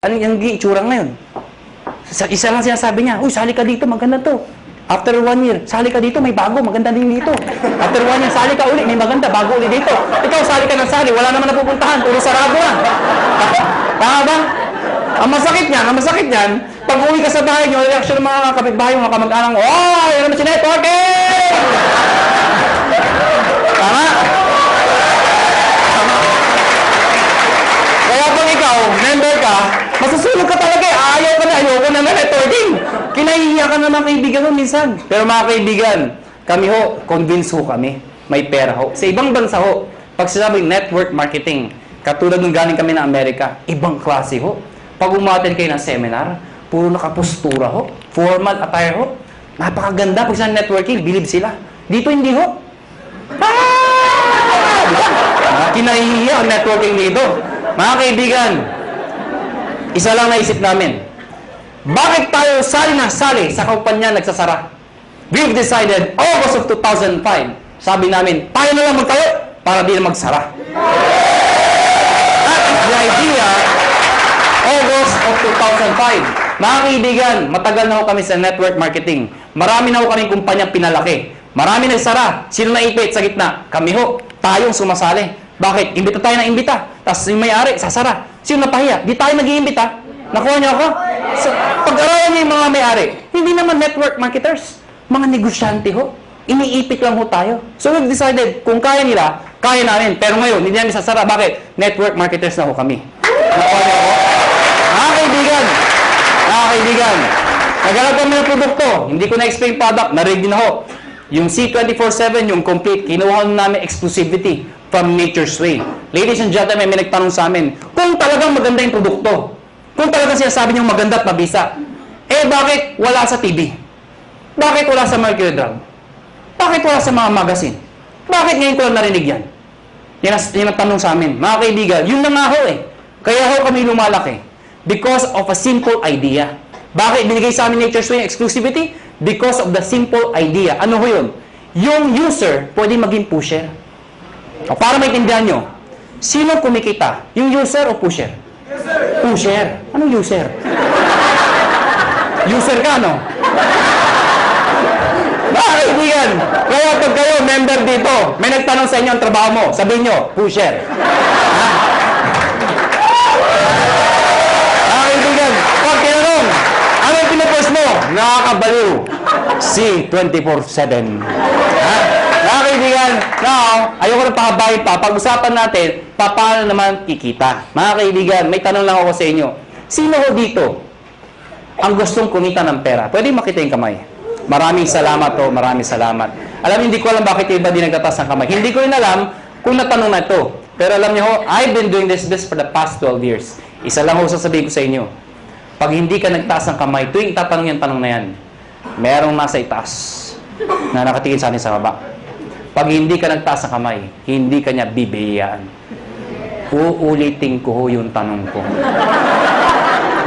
Ano yung itsura ngayon? Isa lang sinasabi niya, uy, sali ka dito, maganda to. After 1 year, sali ka dito, may bago, maganda din dito. After 1 year, sali ka uli, may maganda, bago uli dito. Ikaw, sali ka ng sali, wala naman napupuntahan, puro sarado na. Tama ba? Ang masakit niyan, pag uwi ka sa bahay niyo, reaction ng mga kapitbahay, mga kamag-anak mo, oh, yun naman si networking! Tama? Kaya pag ikaw, member ka, masusunod ka talaga eh. Ayoko na networking. Kinahihiya ka na mga kaibigan mo minsan. Pero mga kaibigan, kami ho, convince ho kami. May pera ho. Sa ibang bansa ho, pag sinabing network marketing, katulad nung galing kami na Amerika, ibang klase ho. Pag umattend kayo ng seminar, puro nakapostura ho. Formal attire ho. Napakaganda. Pag sa networking, believe sila. Dito hindi ho. Diba? Kinahihiya ang networking dito. Mga kaibigan, isa lang naisip namin. Bakit tayo sali na sali sa kumpanya nagsasara? We've decided, August of 2005, sabi namin, tayo na lang magtayo para di na magsara. That is the idea, August of 2005. Mga kaibigan, matagal na ho kami sa network marketing. Marami na ho kaming kumpanya pinalaki. Marami nagsara. Sino naipit sa gitna? Kami ho. Tayong sumasali. Bakit? Imbita tayo ng imbita. Tapos yung may-ari, sasara. Sino napahiya? Di tayo nag-iimbita. Nakuha niyo ako? So, pag-aralan niyo yung mga may-ari, hindi naman network marketers. Mga negosyante ho. Iniipit lang ho tayo. So we've decided, kung kaya nila, kaya namin. Pero ngayon, hindi namin sasara. Bakit? Network marketers na ho kami. Nakuha niyo ako? Mga kaibigan, naghanap kami ng produkto. Hindi ko na-explain product. Na-ready na ho. Yung C24/7, yung complete, kinuha namin exclusivity from Nature's Way. Ladies and gentlemen, may nagtanong sa amin, kung talagang maganda yung produkto, kung talagang sinasabi niyong maganda at mabisa, bakit wala sa TV? Bakit wala sa Mercury Drug? Bakit wala sa mga magazine? Bakit ngayon ko lang narinig yan? Yan ang tanong sa amin. Mga kaibigan, yun na nga ho eh. Kaya ho kami lumalaki. Because of a simple idea. Bakit binigay sa amin Nature's Way exclusivity? Because of the simple idea. Ano ho yun? Yung user pwede maging pusher. O para maintindihan nyo, sino kumikita? Yung user o pusher? User. Pusher. Anong user? User ka, no? Mga kaibigan, kaya pag kayo member dito, may nagtanong sa inyo ang trabaho mo, sabihin nyo, pusher. Mga kaibigan, pag tinanong, ano yung pinupost mo? Nakakabaliw. C24/7. Mga kaibigan, now, ayoko na pakabahin pa. Pag-usapan natin, paano naman kikita. Mga kaibigan, may tanong lang ako sa inyo. Sino ho dito ang gustong kumita ng pera? Pwede makita yung kamay. Maraming salamat ho, maraming salamat. Alam, hindi ko alam bakit yung iba di nagtataas ng kamay. Hindi ko rin alam kung natanong na ito. Pero alam niyo ho, I've been doing this for the past 12 years. Isa lang ho sasabihin ko sa inyo. Pag hindi ka nagtaas ng kamay, tuwing tatanong yung tanong na yan, merong nasa itaas na nakatingin sa atin sa baba. Pag hindi ka nagtaas ng kamay, hindi ka niya bibigyan. Uulitin ko ho yung tanong ko.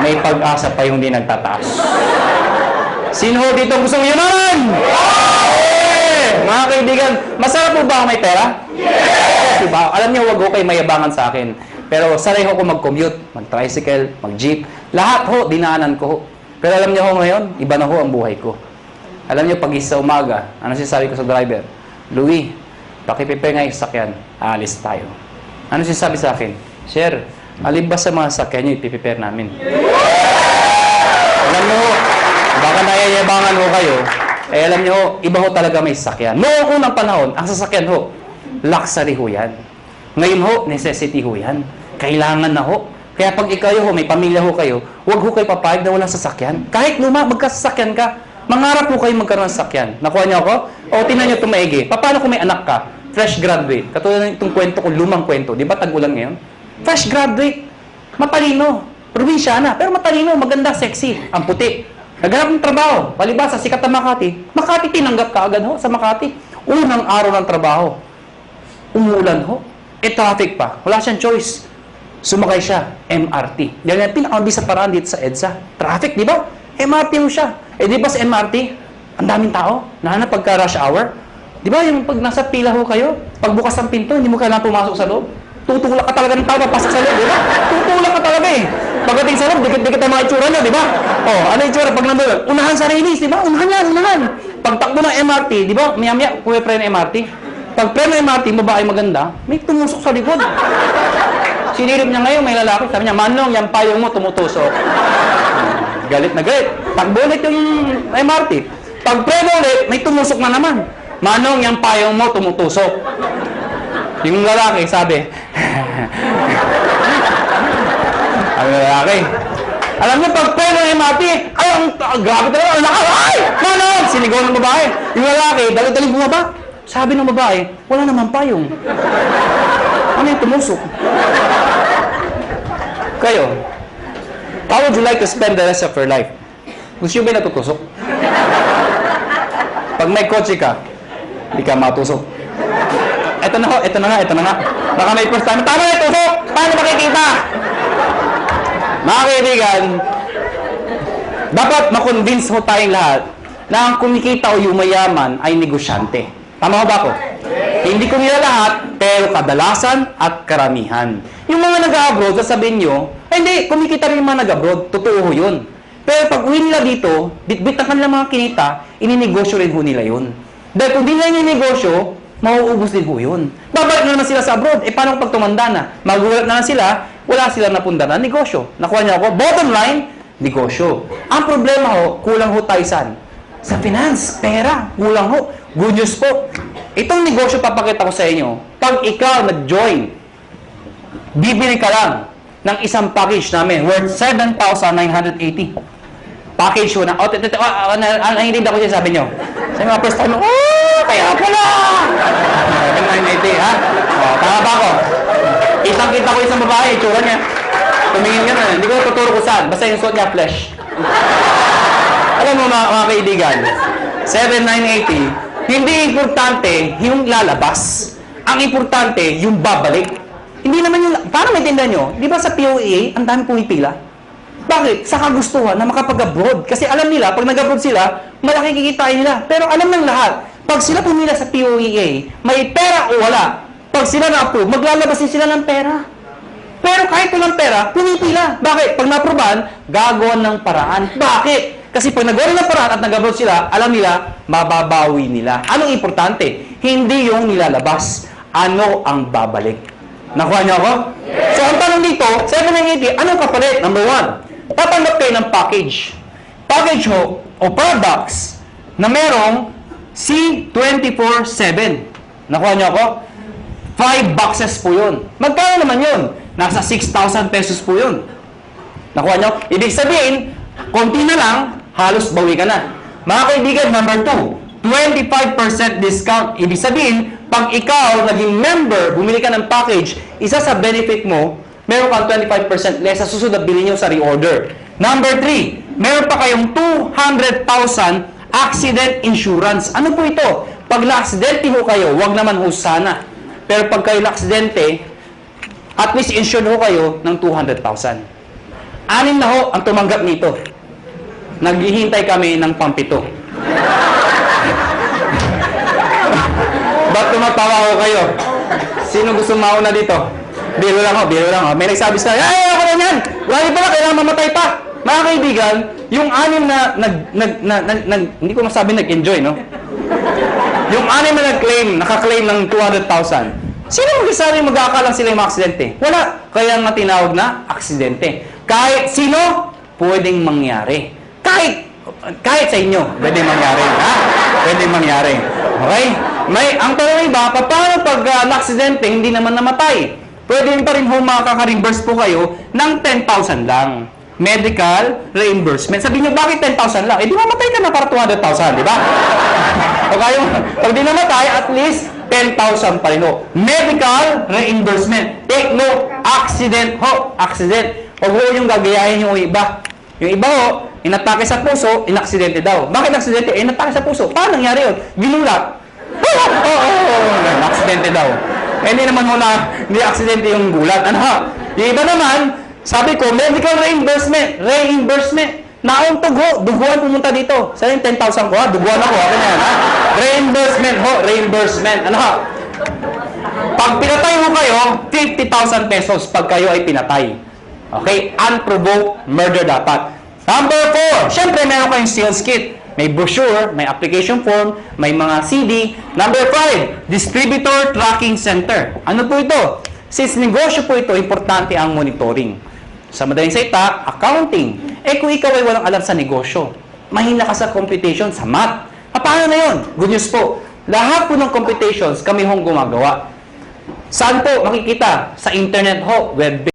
May pag-asa pa yung di nagtataas. Sino ho dito gustong yumaman? Mga kaibigan, masarap po ba ako may pera? Yes! Diba? Alam niyo, wag ho kayo mayabangan sa akin. Pero sanay ho ko mag-commute, mag-tricycle, mag-jeep. Lahat ho, dinaanan ko ho. Pero alam niyo ho ngayon, iba na ho ang buhay ko. Alam niyo, pag isa umaga, ano sinasabi ko sa driver? Louie, pakiprepare nga yung sakyan. Aalis tayo. Ano sinasabi sa akin? Sir, alin ba sa mga sakyan nyo ipiprepare namin? Alam niyo ho, baka nayayabangan ho kayo, alam niyo ho, iba ho talaga may sakyan. Noong unang panahon, ang sasakyan ho, luxury ho yan. Ngayon ho, necessity ho yan. Kailangan na ho. Kaya pag ikaw ho, may pamilya ho kayo, huwag ho kayo papayag na walang sasakyan. Kahit luma, magkasasakyan ka. Mangarap po kayo magkaroon ng sasakyan. Nakuha niyo ako? O tingnan niyo ito maigi. Paano kung may anak ka? Fresh graduate. Katulad ng itong kwento ko, lumang kwento. Di ba tag-ulan ngayon? Fresh graduate. Matalino. Probinsyana. Pero matalino. Maganda, sexy. Ang puti. Naghanap ng trabaho. Palibasa, sikat na Makati. Makati, tinanggap ka agad ho sa Makati. Unang araw ng trabaho. Umulan ho. Traffic pa. Wala siyang choice. Sumakay siya. MRT. Yan yung pinakamabis sa paraan dito sa EDSA. Traffic, di ba? MRT mo siya. Di ba sa MRT, ang daming tao, lalo na pagka rush hour. Di ba yung pag nasa pila ho kayo, pagbukas ng pinto, hindi mo kailangan pumasok sa loob. tutulak ka talaga ng tao, papasok sa loob, di ba? Tutulak ka talaga eh. Pagdating sa loob, dikit-dikit ang mga itsura niya, di ba? Oh, ano yung itsura pag nandun? Unahan sa release, di ba? Unahan yan, unahan. Pagtakbo ng MRT, di ba? Maya-maya, puwi-pre ng MRT. Pag pre ng MRT, babae maganda, may tumusok sa likod. Sinilip niya ngayon, may lalaki. Sabi niya, Manong, yung payong mo tumutusok. Galit na galit. Takbo ulit yung MRT. Pag pre mo ulit, may tumusok na naman. Manong, yung payong mo tumutusok. Yung lalaki, sabi, ang lalaki, alam niyo, pag pre ng MRT, ay, grabe talaga, ang lakas, ay! Manong! Sinigaw ng babae. Yung lalaki, dali-dali bumaba. Sabi ng babae, wala naman payong. Ano yung tumusok? Kayo, how would you like to spend the rest of your life? Gusto nyo ba natutusok? Pag may kotse ka, hindi ka matusok. Ito na nga. Baka may first time, tama na tusok! Paano makikita? Mga kaibigan, dapat makonvince mo tayong lahat na ang kumikita o yumayaman ay negosyante. Tama ba ako? Hindi ko nila lahat, pero kadalasan at karamihan. Yung mga nag-abroad, sasabihin nyo, ay hindi, kumikita rin yung mga nag-abroad, totoo ho yun. Pero pag uwi nila dito, bit-bit ang kanilang mga kinita, ininegosyo rin ho nila yun. Dahil kung di nila ininegosyo, mauubos din ho yun. Babalik na naman sila sa abroad, paano pag tumanda na? Magulat na lang sila, wala sila napunda na negosyo. Nakuha niyo ako, bottom line, negosyo. Ang problema ho, kulang ho tayo saan? Sa finance, pera, kulang ho. Good news po. Itong negosyo papakita ko sa inyo. Pag ikaw nag-join, bibili ka lang ng isang package namin worth 7,980. Package ko na. Nanginid ako siya, sabi nyo. Sa mga first time, kaya pala! 7,980, ha? Tama ba ako? Kitang-kita ko isang babae, itsura niya. Tumingin ka na. Hindi ko tuturo ko saan. Basta yung suot niya, flesh. Alam mo mga kaibigan, 7,980, hindi importante yung lalabas. Ang importante, yung babalik. Hindi naman yung... Paano maintindihan nyo? Di ba sa POEA, ang dami pumipila? Bakit? Sa kagustuhan na makapag-abroad. Kasi alam nila, pag nag-abroad sila, malaki kikitain nila. Pero alam ng lahat, pag sila pumila sa POEA, may pera o wala. Pag sila na-approve, maglalabas din sila ng pera. Pero kahit walang pera, pumipila. Bakit? Pag na-approvean, gagawa ng paraan. Bakit? Kasi pag nagawa ng paraan at nag-abroad sila, alam nila, mababawi nila. Anong importante? Hindi yung nilalabas. Ano ang babalik? Nakuha niyo ako? Yes. So, ang tanong dito, 780, anong kapalit? Number 1, tatanggap kayo ng package. Package ho, o products, na merong C24/7. Nakuha niyo ako? 5 boxes po yun. Magkano naman yun? Nasa 6,000 pesos po yun. Nakuha niyo? Ibig sabihin, konti na lang, halos bawi ka na. Mga kaibigan, number 2, 25% discount. Ibig sabihin, pag ikaw naging member, bumili ka ng package, isa sa benefit mo, meron kang 25% less sa susunod na bilhin nyo sa reorder. Number 3, meron pa kayong 200,000 accident insurance. Ano po ito? Pag na-aksidente ho kayo, wag naman ho sana. Pero pag kayo na-aksidente, at least insured ho kayo ng 200,000. 6 na ho ang tumanggap nito. Naghihintay kami ng pampito. Ba't tumatawa ko kayo? Sino gusto mauna dito? Biro lang ho. May nagsabi sa ay, ako na yan! Wala pa na, kailangan mamatay pa. Mga kaibigan, yung 6 na hindi ko masabi nag-enjoy, no? Yung 6 na naka-claim ng 200,000. Sino magsasabi mag-aakalang sila yung aksidente? Wala. Kaya nga tinawag na aksidente. Kahit sino, pwedeng mangyari. Kahit sa inyo, pwedeng mangyari. Ha? Pwedeng mangyari. Okay? Ang tanong iba, paano pag na-aksidente, hindi naman namatay? Pwede pa rin makaka-reimburse po kayo ng 10,000 lang. Medical reimbursement. Sabi nyo, bakit 10,000 lang? Di mamatay ka na para 200,000, di ba? O kayo, pag di namatay, at least 10,000 pa rin ho. Medical reimbursement. Take note, accident ho. Accident. Huwag ho yung gagayahin yung iba. Yung iba ho, inatake sa puso, inaksidente daw. Bakit aksidente? Inatake sa puso. Paano nangyari yun? Ginulat. Aksidente daw. Hindi naman ho na, hindi aksidente yung gulat. Ano ha? Yung iba naman, sabi ko, medical reimbursement. Naong tugho, duguan pumunta dito. Saan yung 10,000 ko ha? Duguan ako. Ano yan ha? Reimbursement ho, reimbursement. Ano ha? Pag pinatay mo kayo, 50,000 pesos pag kayo ay pinatay. Okay? Unprovoked murder dapat. Number 4, syempre meron kayong sales kit. May brochure, may application form, may mga CD. Number 5, distributor tracking center. Ano po ito? Since negosyo po ito, importante ang monitoring. Sa madaling salita, accounting. Kung ikaw ay walang alam sa negosyo, mahina ka sa computation, sa math. Paano na yun? Good news po. Lahat po ng computations kami hong gumagawa. Saan po makikita? Sa internet ho, web